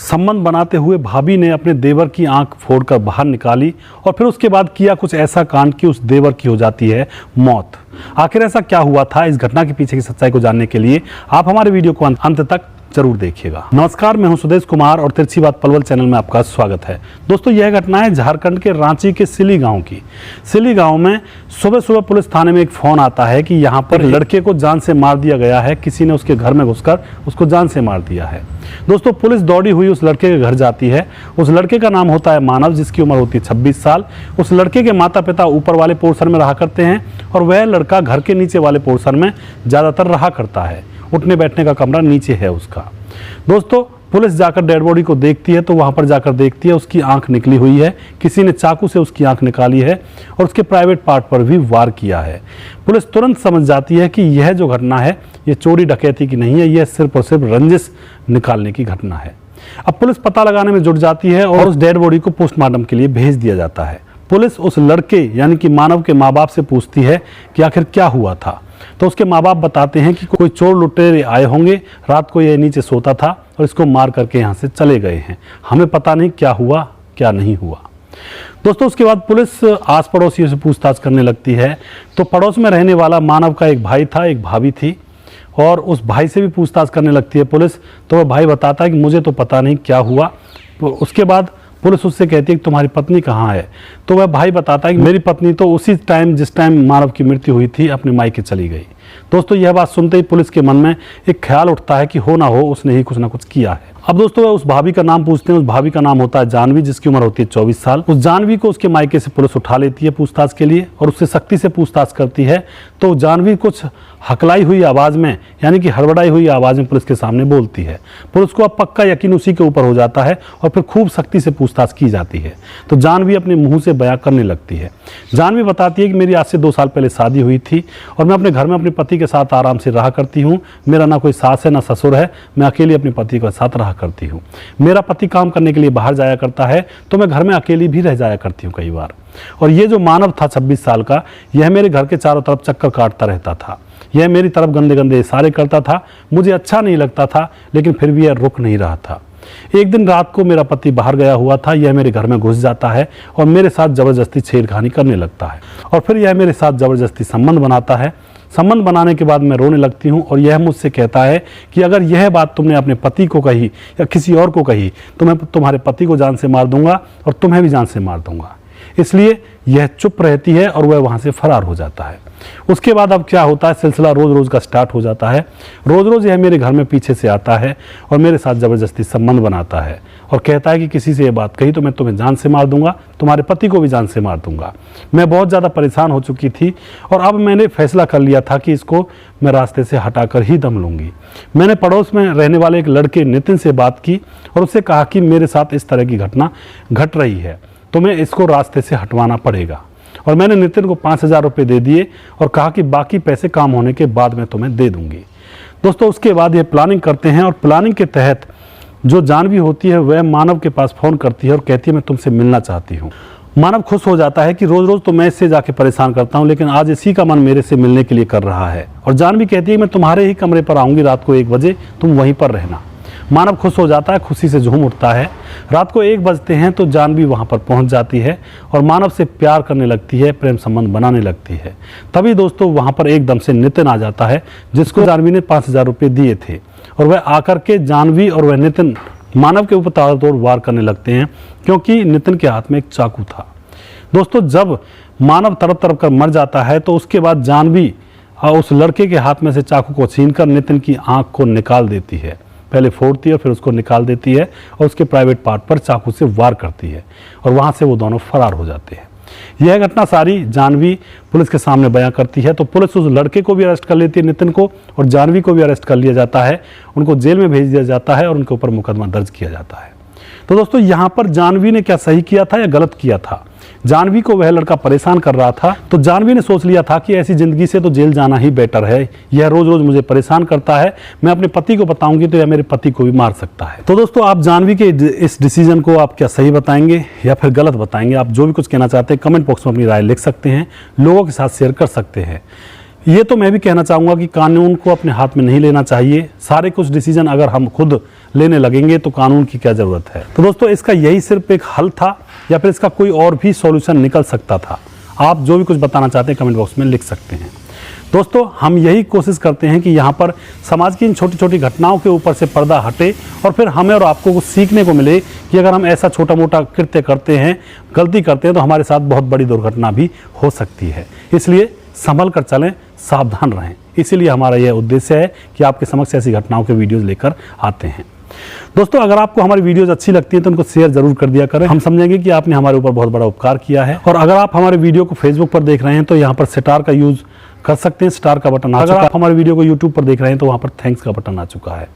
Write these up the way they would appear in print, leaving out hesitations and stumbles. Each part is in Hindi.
संबंध बनाते हुए भाभी ने अपने देवर की आंख फोड़कर बाहर निकाली और फिर उसके बाद किया कुछ ऐसा कांड कि उस देवर की हो जाती है मौत। आखिर ऐसा क्या हुआ था? इस घटना के पीछे की सच्चाई को जानने के लिए आप हमारे वीडियो को अंत तक जरूर देखिएगा। नमस्कार, मैं हूं सुदेश कुमार और तिरछी बात पलवल चैनल में आपका स्वागत है। दोस्तों, यह घटना है झारखंड के रांची के सिली गांव की। सिली गांव में सुबह सुबह पुलिस थाने में एक फोन आता है कि यहां पर लड़के को जान से मार दिया गया है, किसी ने उसके घर में घुसकर उसको जान से मार दिया है। दोस्तों, पुलिस दौड़ी हुई उस लड़के के घर जाती है। उस लड़के का नाम होता है मानव, जिसकी उम्र होती है 26 साल। उस लड़के के माता पिता ऊपर वाले पोर्शन में रहा करते हैं और वह लड़का घर के नीचे वाले पोर्शन में ज्यादातर रहा करता है। उठने बैठने का कमरा नीचे है उसका। दोस्तों, पुलिस जाकर डेड बॉडी को देखती है तो वहां पर जाकर देखती है उसकी आंख निकली हुई है, किसी ने चाकू से उसकी आंख निकाली है और उसके प्राइवेट पार्ट पर भी वार किया है। पुलिस तुरंत समझ जाती है कि यह जो घटना है यह चोरी डकैती की नहीं है, यह सिर्फ और सिर्फ रंजिश निकालने की घटना है। अब पुलिस पता लगाने में जुट जाती है और उस डेड बॉडी को पोस्टमार्टम के लिए भेज दिया जाता है। पुलिस उस लड़के यानी कि मानव के माँ बाप से पूछती है कि आखिर क्या हुआ था। तो उसके माँ बाप बताते हैं कि कोई चोर लुटेरे आए होंगे, रात को यह नीचे सोता था और इसको मार करके यहाँ से चले गए हैं। हमें पता नहीं क्या हुआ क्या नहीं हुआ। दोस्तों, उसके बाद पुलिस आस पड़ोसियों से पूछताछ करने लगती है। तो पड़ोस में रहने वाला मानव का एक भाई था, एक भाभी थी, और उस भाई से भी पूछताछ करने लगती है पुलिस। तो वह भाई बताता है कि मुझे तो पता नहीं क्या हुआ। तो उसके बाद पुलिस उससे कहती है कि तुम्हारी पत्नी कहाँ है? तो वह भाई बताता है कि मेरी पत्नी तो उसी टाइम जिस टाइम मानव की मृत्यु हुई थी अपने मायके चली गई। दोस्तों, यह बात सुनते ही पुलिस के मन में एक ख्याल उठता है कि हो ना हो उसने ही कुछ ना कुछ किया है। अब दोस्तों, वह उस भाभी का नाम पूछते हैं। उस भाभी का नाम होता है जानवी, जिसकी उम्र होती है 24 साल। उस जानवी को उसके मायके से पुलिस उठा लेती है पूछताछ के लिए और उससे सख्ती से पूछताछ करती है। तो जानवी कुछ हकलाई हुई आवाज में यानी कि हड़बड़ाई हुई आवाज में पुलिस के सामने बोलती है। पुलिस को अब पक्का यकीन उसी के ऊपर हो जाता है और फिर खूब सख्ती से पूछताछ की जाती है। तो जानवी अपने मुंह से बयां करने लगती है। जानवी बताती है कि मेरी आज से 2 साल पहले शादी हुई थी और मैं अपने घर में अपने पति के साथ आराम से रहा करती हूँ। मेरा ना कोई सास है ना ससुर है, मैं अकेली अपने पति के साथ रहा करती हूँ। मेरा पति काम करने के लिए बाहर जाया करता है तो मैं घर में अकेली भी रह जाया करती हूँ कई बार। और ये जो मानव था 26 साल का, यह मेरे घर के चारों तरफ चक्कर काटता रहता था। यह मेरी तरफ गंदे गंदे इशारे करता था। मुझे अच्छा नहीं लगता था, लेकिन फिर भी यह रुक नहीं रहा था। एक दिन रात को मेरा पति बाहर गया हुआ था। यह मेरे घर में घुस जाता है और मेरे साथ जबरदस्ती छेड़खानी करने लगता है और फिर यह मेरे साथ जबरदस्ती संबंध बनाता है। संबंध बनाने के बाद मैं रोने लगती हूँ और यह मुझसे कहता है कि अगर यह बात तुमने अपने पति को कही या किसी और को कही तो मैं तुम्हारे पति को जान से मार दूंगा और तुम्हें भी जान से मार दूंगा। इसलिए यह चुप रहती है और वह वहां से फरार हो जाता है। उसके बाद अब क्या होता है, सिलसिला रोज रोज का स्टार्ट हो जाता है। रोज रोज यह मेरे घर में पीछे से आता है और मेरे साथ जबरदस्ती संबंध बनाता है और कहता है कि किसी से यह बात कही तो मैं तुम्हें जान से मार दूंगा, तुम्हारे पति को भी जान से मार दूंगा। मैं बहुत ज़्यादा परेशान हो चुकी थी और अब मैंने फैसला कर लिया था कि इसको मैं रास्ते से हटाकर ही दम लूंगी। मैंने पड़ोस में रहने वाले एक लड़के नितिन से बात की और उससे कहा कि मेरे साथ इस तरह की घटना घट रही है, तुम्हें इसको रास्ते से हटवाना पड़ेगा। और मैंने नितिन को 5,000 रुपये दे दिए और कहा कि बाकी पैसे काम होने के बाद मैं तुम्हें दे दूंगी। दोस्तों, उसके बाद ये प्लानिंग करते हैं और प्लानिंग के तहत जो जानवी होती है वह मानव के पास फ़ोन करती है और कहती है मैं तुमसे मिलना चाहती हूँ। मानव खुश हो जाता है कि रोज़ रोज़ तो मैं इससे जाके परेशान करता हूँ, लेकिन आज इसी का मन मेरे से मिलने के लिए कर रहा है। और जानवी कहती है मैं तुम्हारे ही कमरे पर आऊँगी रात को 1 बजे, तुम वहीं पर रहना। मानव खुश हो जाता है, खुशी से झूम उठता है। रात को 1 बजते हैं तो जानवी वहां पर पहुंच जाती है और मानव से प्यार करने लगती है, प्रेम संबंध बनाने लगती है। तभी दोस्तों वहां पर एकदम से नितिन आ जाता है, जिसको जानवी ने 5,000 रुपये दिए थे और वह आकर के जानवी और वह नितिन मानव के ऊपर ताबड़तोड़ वार करने लगते हैं, क्योंकि नितिन के हाथ में एक चाकू था। दोस्तों, जब मानव तड़प तड़प कर मर जाता है तो उसके बाद जानवी उस लड़के के हाथ में से चाकू को छीनकर नितिन की आंख को निकाल देती है। पहले फोड़ती है और फिर उसको निकाल देती है और उसके प्राइवेट पार्ट पर चाकू से वार करती है और वहां से वो दोनों फरार हो जाते हैं। यह घटना सारी जानवी पुलिस के सामने बयां करती है। तो पुलिस उस लड़के को भी अरेस्ट कर लेती है, नितिन को, और जानवी को भी अरेस्ट कर लिया जाता है। उनको जेल में भेज दिया जाता है और उनके ऊपर मुकदमा दर्ज किया जाता है। तो दोस्तों, यहाँ पर जानवी ने क्या सही किया था या गलत किया था? जानवी को वह लड़का परेशान कर रहा था तो जानवी ने सोच लिया था कि ऐसी जिंदगी से तो जेल जाना ही बेटर है। यह रोज रोज मुझे परेशान करता है, मैं अपने पति को बताऊंगी तो यह मेरे पति को भी मार सकता है। तो दोस्तों, आप जानवी के इस डिसीजन को आप क्या सही बताएंगे या फिर गलत बताएंगे? आप जो भी कुछ कहना चाहते हैं कमेंट बॉक्स में अपनी राय लिख सकते हैं, लोगों के साथ शेयर कर सकते हैं। ये तो मैं भी कहना चाहूँगा कि कानून को अपने हाथ में नहीं लेना चाहिए। सारे कुछ डिसीजन अगर हम खुद लेने लगेंगे तो कानून की क्या ज़रूरत है। तो दोस्तों इसका यही सिर्फ एक हल था या फिर इसका कोई और भी सॉल्यूशन निकल सकता था? आप जो भी कुछ बताना चाहते हैं कमेंट बॉक्स में लिख सकते हैं। दोस्तों हम यही कोशिश करते हैं कि यहाँ पर समाज की इन छोटी छोटी घटनाओं के ऊपर से पर्दा हटे और फिर हमें और आपको कुछ सीखने को मिले कि अगर हम ऐसा छोटा मोटा कृत्य करते हैं, गलती करते हैं, तो हमारे साथ बहुत बड़ी दुर्घटना भी हो सकती है। इसलिए संभल कर चलें, सावधान रहें। इसीलिए हमारा यह उद्देश्य है कि आपके समक्ष ऐसी घटनाओं के वीडियोज़ लेकर आते हैं। दोस्तों अगर आपको हमारी वीडियोज अच्छी लगती है तो उनको शेयर जरूर कर दिया करें। हम समझेंगे कि आपने हमारे ऊपर बहुत बड़ा उपकार किया है। और अगर आप हमारे वीडियो को फेसबुक पर देख रहे हैं तो यहाँ पर स्टार का यूज कर सकते हैं, स्टार का बटन आ चुका है। अगर आप हमारे वीडियो को यूट्यूब पर देख रहे हैं तो वहाँ पर थैंक्स का बटन आ चुका है।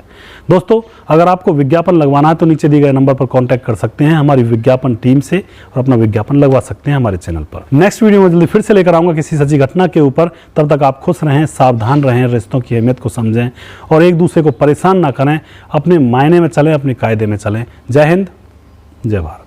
दोस्तों अगर आपको विज्ञापन लगवाना है तो नीचे दिए गए नंबर पर कांटेक्ट कर सकते हैं हमारी विज्ञापन टीम से और अपना विज्ञापन लगवा सकते हैं हमारे चैनल पर। नेक्स्ट वीडियो में जल्दी फिर से लेकर आऊंगा किसी सच्ची घटना के ऊपर। तब तक आप खुश रहें, सावधान रहें, रिश्तों की अहमियत को समझें और एक दूसरे को परेशान ना करें। अपने मायने में चलें, अपने कायदे में चलें। जय हिंद, जय भारत।